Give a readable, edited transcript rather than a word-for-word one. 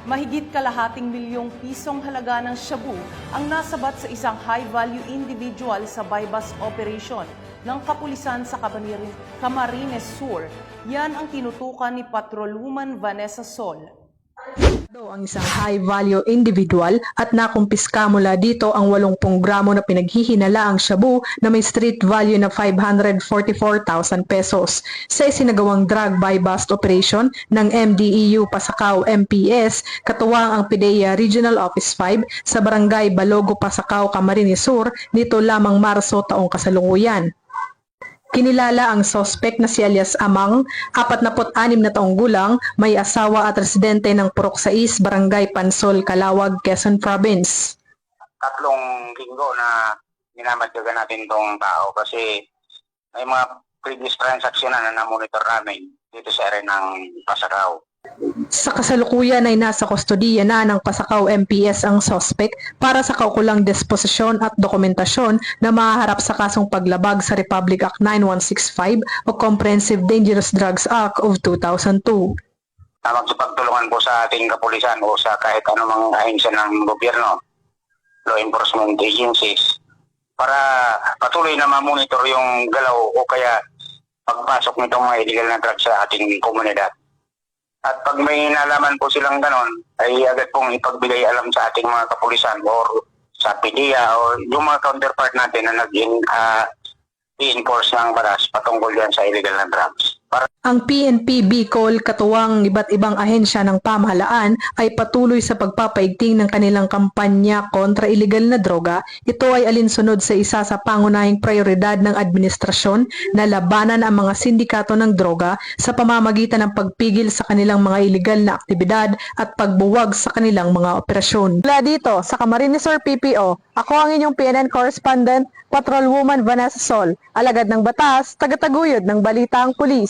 Mahigit kalahating milyong pisong halaga ng shabu ang nasabat sa isang high-value individual sa buy-bust operation ng kapulisan sa Camarines Sur. Yan ang tinutukan ni Patrolwoman Vanessa Sol. Ang isang high-value individual at nakumpiska mula dito ang 80 gramo na pinaghihinalaang shabu na may street value na 544,000 pesos. Sa isinagawang drug buy-bust operation ng MDEU Pasacao MPS, katuwang ang PIDEA Regional Office 5 sa Barangay Balogo, Pasacao, Camarines Sur nito lamang Marso taong kasalukuyan. Kinilala ang suspect na si alias Amang, 46 na taong gulang, may asawa at residente ng Purok 6, Barangay Pansol, Calawag, Quezon Province. 3 linggo na minamadyagan natin itong tao kasi may mga previous transaction na namonitor namin dito sa area ng Pasacao. Sa kasalukuyan ay nasa kustodiya na ng Pasacao MPS ang suspect para sa kaukulang disposisyon at dokumentasyon na mahaharap sa kasong paglabag sa Republic Act 9165 o Comprehensive Dangerous Drugs Act of 2002. Magsipagtulungan po sa ating kapulisan o sa kahit anumang ahensya ng gobyerno, law enforcement agencies, para patuloy na ma-monitor yung galaw o kaya pagpasok nitong mga illegal na drugs sa ating komunidad. At pag may nalaman po silang ganon, ay agad pong ipagbigay alam sa ating mga kapulisan or sa PIDEA o yung mga counterpart natin na nag-i-enforce ng batas patungkol yan sa illegal na drugs. Ang PNP Bicol, katuwang iba't ibang ahensya ng pamahalaan, ay patuloy sa pagpapaigting ng kanilang kampanya kontra iligal na droga. Ito ay alinsunod sa isa sa pangunahing prioridad ng administrasyon na labanan ang mga sindikato ng droga sa pamamagitan ng pagpigil sa kanilang mga iligal na aktibidad at pagbuwag sa kanilang mga operasyon. Mula dito sa Camarines Sur PPO, ako ang inyong PNN correspondent, Patrolwoman Vanessa Sol, alagad ng batas, tagataguyod ng balitang pulis.